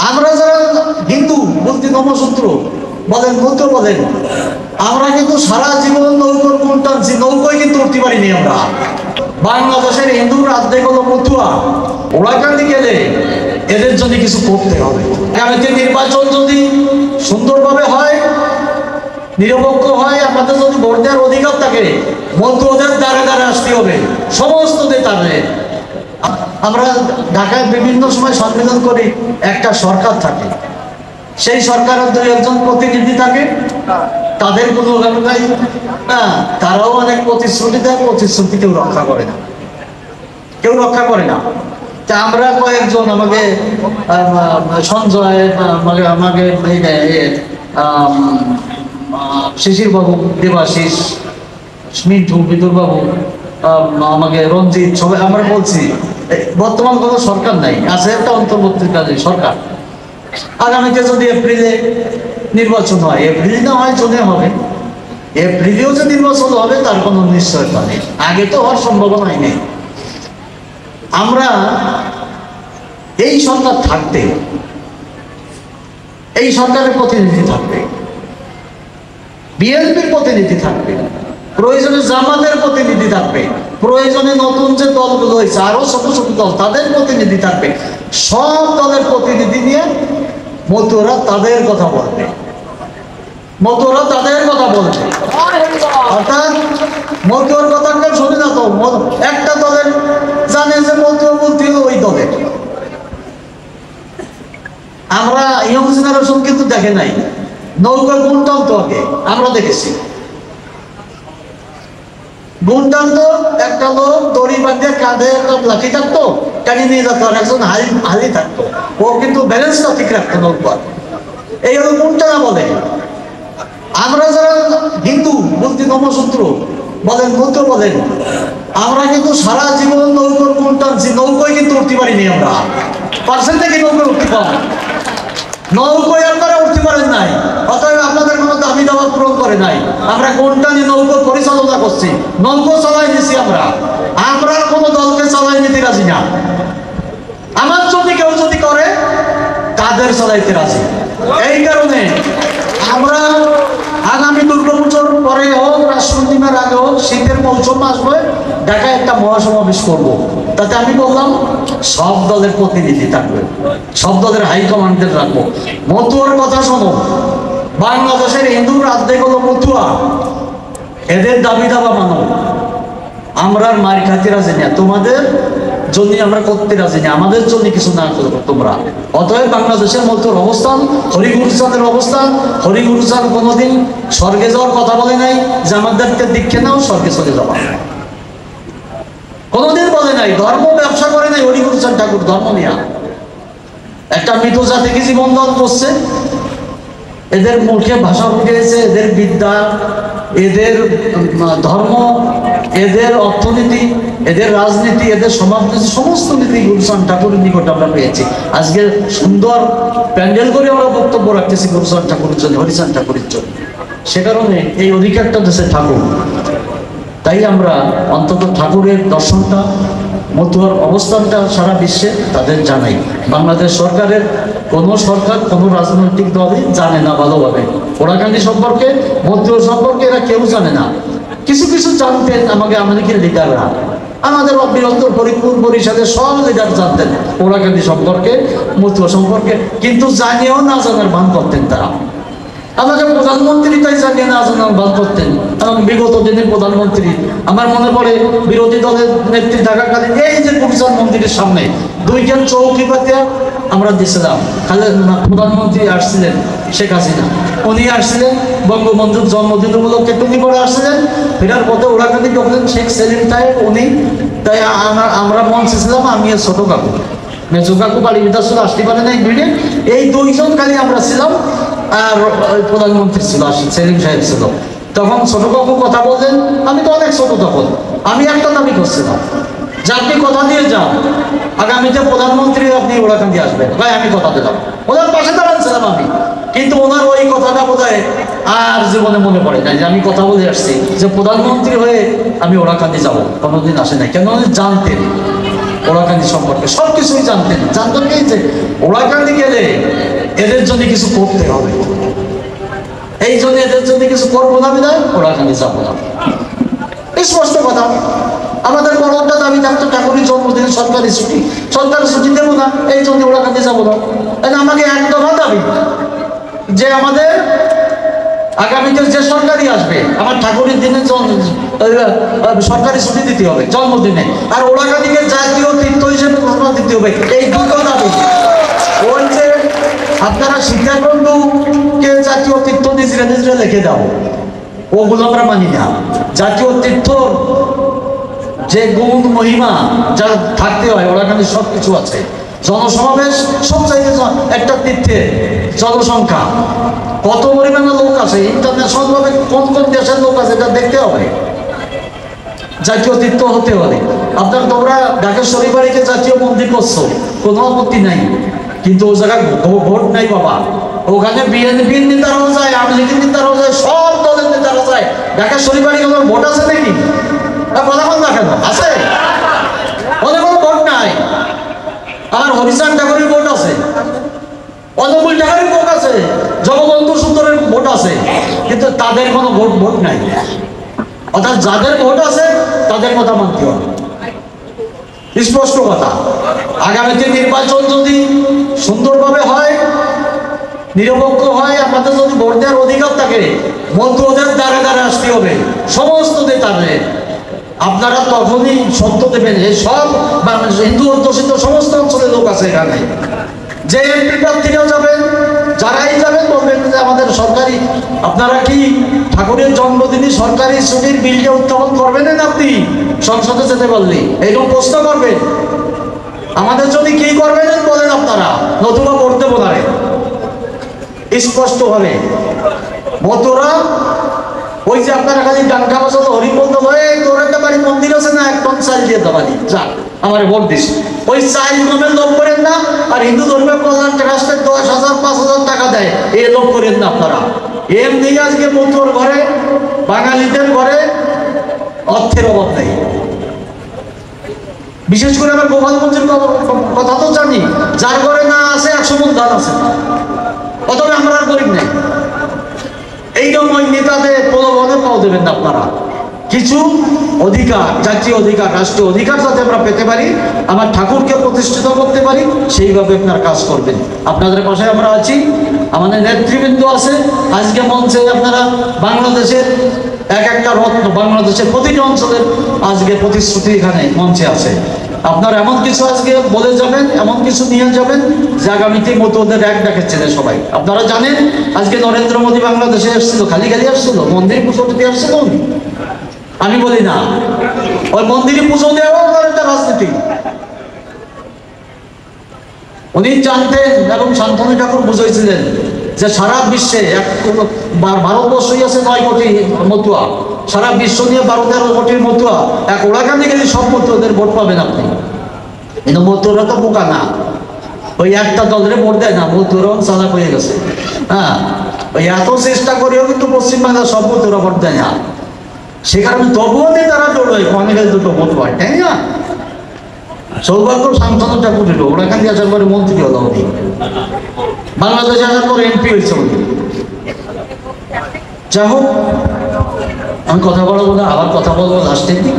আমরা যারা হিন্দু বলতে নমসূত্র বলেন মধ্য বলেন, আমরা কিন্তু সারা জীবন নৌকোর কোন টানছি, নৌকোয় কিন্তু উঠতে পারিনি আমরা। বাংলাদেশের হিন্দুর অর্ধেক হলো মতুয়া, ওরাকান্দি গেলে এদের জন্য কিছু করতে হবে। আগামীতে নির্বাচন যদি সুন্দরভাবে হয়, নিরপেক্ষ হয়, আমাদের যদি ভোট দেওয়ার অধিকার থাকে, মতুয়াদের দ্বারে দ্বারে আসতে হবে, সমস্ত নেতাদের। আমরা ঢাকায় বিভিন্ন সময় সম্মেলন করি, একটা সরকার থাকে, সেই সরকারের দুই একজন প্রতিনিধি থাকে, তাদের কোনো নাই না, তারাও অনেক প্রতিশ্রুতি দেয়, প্রতিশ্রুতি কেউ রক্ষা করে না, কেউ রক্ষা করে না। তা আমরা কয়েকজন, আমাকে সঞ্জয়, আমাকে শিশির বাবু, দেবাশিস, মিন্টু, বিদুর বাবু, আমাকে রঞ্জিত, সবাই আমরা বলছি বর্তমান কোনো সরকার নাই, আছে একটা অন্তর্বর্তীকালীন সরকার। আগামীতে যদি এপ্রিলে নির্বাচন হয়, এপ্রিলে না হয় জুনে হবে, এপ্রিলেও যে নির্বাচন হবে তার কোনো নিশ্চয়তা নেই, আগে তো হওয়ার সম্ভাবনাই নেই। আমরা এই সরকার থাকতে, এই সরকারের প্রতিনিধি থাকবে, বিএনপির প্রতিনিধি থাকবে, প্রয়োজনে জামাতের প্রতিনিধি থাকবে, প্রয়োজনে নতুন যে দলগুলো হয়েছে আরো ছোট ছোট দল তাদের প্রতিনিধি থাকবে, সব দলের প্রতিনিধি নিয়ে মতুয়ারা তাদের কথা বলবে, মতুয়ারা তাদের কথা বলবে। অর্থাৎ মতুয়ার কথা কেউ শুনে না তো, একটা দলের জানে যে মতুয়া বলতে ওই দলের। আমরা ইয়ং জেনারেশন কিন্তু দেখে নাই নৌকার গুণ টানতো, আগে আমরা দেখেছি গুণ টানতো, একটা লোক দড়ি বাঁধিয়ে কাঁধে একটা লাঠি থাকতো, টানি নিয়ে যেত, আর একজন হালি থাকতো, ও কিন্তু ব্যালেন্সটা ঠিক রাখতো নৌকার। এই হলো গুণ টানা বলে। আমরা যারা হিন্দু বলতে নমসূত্র বলেন মধ্য বলেন, আমরা কিন্তু সারা জীবন নৌকোর গুণ টানছি, নৌকোয় কিন্তু উঠতে পারিনি আমরা। পার্সেন্ট থেকে নৌকোয় উঠতে পারি, নৌকোয় আপনারা উঠতে পারেন নাই, অতএব আপনাদের কোনো দাবি দাবা পূরণ করে নাই। আমরা কোনটা নিয়ে নৌকো পরিচালনা করছি, নৌকো চালাই নিছি আমরা, আমরা কোনো দলকে চালাই নিতে রাজি না। আমার যদি কেউ যদি করে তাদের চালাইতে রাজি। এই কারণে আমরা আগামী দুর্গাপুজোর পরে হোক, রাষ্ট্রপতিমার আগে হোক, শীতের মৌসুম আসবে, ঢাকায় একটা মহাসমাবেশ করব। তাতে আমি বললাম সব দলের প্রতিনিধি থাকবে, সব দলের হাইকমান্ডের রাখবো। মতুয়ার কথা শোনো, বাংলাদেশের হিন্দুর অর্ধেক হলো মতুয়া, এদের দাবি দাবা মানো। আমরা মার খাতে রাজি না, তোমাদের জন্য আমরা করতে রাজি না, আমাদের জন্য কিছু না করবো তোমরা। অতএব বাংলাদেশের মতুয়ার অবস্থান, হরিগুরুচাঁদের অবস্থান, হরিগুরুচাঁদ কোনোদিন স্বর্গে যাওয়ার কথা বলে নাই যে আমাদেরকে দীক্ষা নাও স্বর্গে চলে যাওয়া, কোনোদিন বলে নাই। ধর্ম ব্যবসা করে নাই হরিগুরুচাঁদ ঠাকুর, ধর্ম নিয়ে একটা মৃত জাতিকে জীবন দান করছে। এদের মুখে ভাষা উঠেছে, এদের বিদ্যা, এদের ধর্ম, এদের অর্থনীতি, এদের রাজনীতি, এদের সমাজনীতি, সমস্ত নীতি গুরুচাঁদ ঠাকুরের নিকট আমরা পেয়েছি। আজকে সুন্দর প্যান্ডেল করে আমরা বক্তব্য রাখতেছি গুরুচাঁদ ঠাকুরের জন্য, হরিচাঁদ ঠাকুরের জন্য। সে কারণে এই অধিকারটা দেশে ঠাকুর, তাই আমরা অন্তত ঠাকুরের দর্শনটা, মতুয়ার অবস্থানটা সারা বিশ্বে তাদের জানাই। বাংলাদেশ সরকারের কোনো সরকার, কোনো রাজনৈতিক দলই জানে না ভালোভাবে ওরাকান্দি সম্পর্কে, মতুয়া সম্পর্কে এরা কেউ জানে না। কিছু কিছু জানতেন আমাকে আমেরিকার লিডাররা, আমাদের বৃহত্তর ফরিদপুর পরিষদের সব লিডার জানতেন ওরাকান্দি সম্পর্কে, মতুয়া সম্পর্কে, কিন্তু জানিয়েও না জানার ভান করতেন তারা। আমাদের প্রধানমন্ত্রী তাই জানিয়ে না জানার ভান করতেন। এবং বিগত দিনের প্রধানমন্ত্রী, আমার মনে পড়ে বিরোধী দলের নেত্রী থাকাকালীন এই যে গুরুচাঁদ মন্দিরের সামনে দুইজন চৌকি পাতে আমরা দিয়েছিলাম, প্রধানমন্ত্রী আসছিলেন শেখ হাসিনা, উনি আসছিলেন বঙ্গবন্ধুর জন্মদিন উপলক্ষে, টুপি পরে আসছিলেন, ফেরার পথে ওরাকান্দি ঢুকলেন শেখ সেলিম সাহেব, উনি। তাই আমরা মঞ্চে ছিলাম, আমি ছোট কাকু, মেজো কাকু বাড়ি বিদ্যাসুর আসতে পারে না, ভিড়ে এই দুইজন খালি আমরা ছিলাম, আর প্রধানমন্ত্রী ছিল, সেলিম সাহেব ছিল। তখন ছোট কাকু কথা বললেন, আমি তো অনেক ছোট তখন, আমি একটা দাবি করছিলাম যে আপনি কথা দিয়ে যান, আগামীতে প্রধানমন্ত্রী আপনি ওরাকান্দি আসবেন, ভাই আমি কথা দিলাম। ওনার পাশে দাঁড়াচ্ছিলাম আমি, কিন্তু ওনার ওই কথাটা বোধহয় আর জীবনে মনে পড়ে না যে আমি কথা বলে আসছি যে প্রধানমন্ত্রী হয়ে আমি ওরাকান্দি যাবো, কোনোদিন আসে নাই। কেন উনি জানতেন ওরাকান্দি সম্পর্কে, সবকিছুই জানতেন। জানতেন কি যে ওরাকান্দি গেলে এদের জন্য কিছু করতে হবে। এই জন্য এদের জন্য কিছু করবো না বিদায় ওরাখানে যাবো না। স্পষ্ট কথা। আমাদের বড় একটা দাবি থাকতো ঠাকুরের জন্মদিনে সরকারি ছুটি দেবো না, এই জন্য ওরাখানে যাবো না। আমাকে একদম দাবি যে আমাদের আগামীতে যে সরকারি আসবে আমার ঠাকুরের দিনে সরকারি ছুটি দিতে হবে জন্মদিনে, আর ওরাখানিকে জাতীয় তীর্থ হিসেবে ঘোষণা দিতে হবে। এই দুটো দাবি। ওই যে আপনারা সীতাকুণ্ডকে জাতীয় তীর্থ নিজেরা নিজেরা লিখে দাও, ওগুলো আমরা মানি না। জাতীয় তীর্থর যে গুণ মহিমা যা থাকতে হয় ওরাখানে সবকিছু আছে। জনসমাবেশ সবচাইতে একটা তীর্থের জনসংখ্যা কত পরিমাণে লোক আছে, ইন্টারন্যাশনাল ভাবে কোন কোন দেশের লোক আছে এটা দেখতে হবে। জাতীয় তীর্থ হতে হবে। আপনার তোমরা ঢাকেশ্বরী বাড়িকে জাতীয় মন্দির করছো, কোনো আপত্তি নাই, কিন্তু ও জায়গায় ভোট নাই বাবা। ওখানে বিএনপির নেতারাও যায়, আওয়ামী লীগের নেতারাও যায়, সব দলের নেতারা যায়। ঢাকেশ্বরী বাড়ি কোনো ভোট আছে নাকি? কথা বল না কেন? আছে? ওদের কোনো ভোট নাই। আমার হরিচাঁদ ঠাকুরের ভোট আছে, অনুকূল ঠাকুরের ভোট আছে, জগবন্ধু সুন্দরের ভোট আছে, কিন্তু তাদের কোনো ভোট নাই। অর্থাৎ যাদের ভোট আছে তাদের কথা মানতে হবে। স্পষ্ট কথা। আগামীতে নির্বাচন যদি সুন্দরভাবে হয়, নিরপেক্ষ হয়, আমাদের যদি ভোট দেওয়ার অধিকার থাকে, মন্ত্রীদের দ্বারে দ্বারে আসতে হবে সমস্ত নেতাদের। আপনারা তখনই সত্য দেবেন। এই সব হিন্দু অধ্যুষিত সমস্ত অঞ্চলের লোক আছে এখানে। যে এমপি প্রার্থীরাও যাবেন, যারাই যাবেন বলবেন যে আমাদের সরকারি, আপনারা কি ঠাকুরের জন্মদিনে সরকারি ছুটির বিলটা উত্থাপন করবেন না? আপনি সংসদে যেতে পারলি এইরকম প্রশ্ন করবেন। আমাদের যদি কি করবেন বলেন আপনারা, নতুবা করতে বলারে স্পষ্ট হবে। মতোরা ওই যে আপনারা খালি ডাঙ্গা বাজাত হরি বলতে হয়, তোর একটা বাড়ি মন্দির আছে না, এক টন চাল দিয়ে দেবানি যা আমার ভোট দিস। ওই চাল গমের লোভ করেন না, আর হিন্দু ধর্মের প্রধান রাষ্ট্রে 10,000 5,000 টাকা দেয়, এই লোভ করেন না আপনারা। এমনি আজকে মন্ত্রর ঘরে, বাঙালিদের ঘরে অর্থের অভাব নেই। বিশেষ করে আমার গোপালগঞ্জের কথা তো জানি, যার ঘরে না আছে 100 মণ ধান আছে, অথবা আমরা আর গরিব নেই। এইরকম ওই নেতাদের প্রলোভনে পাও দেবেন না আপনারা। কিছু অধিকার, জাতীয় অধিকার, রাষ্ট্রীয় অধিকার যাতে আমরা পেতে পারি, আমার ঠাকুরকে প্রতিষ্ঠিত করতে পারি, সেইভাবে আপনারা কাজ করবেন। আপনাদের পাশে আমরা আছি, আমাদের নেতৃবৃন্দ আছে। আজকে মঞ্চে আপনারা বাংলাদেশের এক একটা রত্ন, বাংলাদেশের প্রতিটি অঞ্চলের আজকে প্রতিশ্রুতি এখানে মঞ্চে আছে। আপনারা এমন কিছু আজকে বলে যাবেন, এমন কিছু নিয়ে যাবেন যে আগামীতে মতো ওদের এক ডাকেছে সবাই। আপনারা জানেন আজকে নরেন্দ্র মোদী বাংলাদেশে এসেছিল, খালি খালি আসছিল, মন্দির পুজো দিতে আসছিল। আমি বলি না, ওই মন্দিরে পুজো দেওয়াও একটা রাজনীতি। উনি জানতেন এবং শান্তনু ঠাকুর বুঝাইছিলেন যে সারা বিশ্বে ভারতবর্ষই আছে 9 কোটি মতুয়া, সারা বিশ্ব নিয়ে 12-13 কোটির মতুয়া। এক ওরাখানে গেলে সব মতুয়াদের ভোট পাবেন আপনি। কিন্তু মতুয়ারা তো বোকা না, ওই একটা দলের ভোট দেয় না, মতুয়ারাও চালাক হয়ে গেছে। হ্যাঁ, ওই এত চেষ্টা করেও কিন্তু পশ্চিমবাংলার সব মতুয়ারা ভোট দেয় না। সে কারণে তবুও তারা দৌড়ায়, অনেকের দুটো ভোট পায়, তাই না? সৌভাগ্য শান্তনু ঠাকুরের, ওরাখান দিয়ে আসার পরে মন্ত্রী হলো উনি, বাংলাদেশে আসার পর এমপি হয়েছে উনি। যাই হোক, আমি কথা বলবো না, আবার কথা বলবো লাস্টের দিক।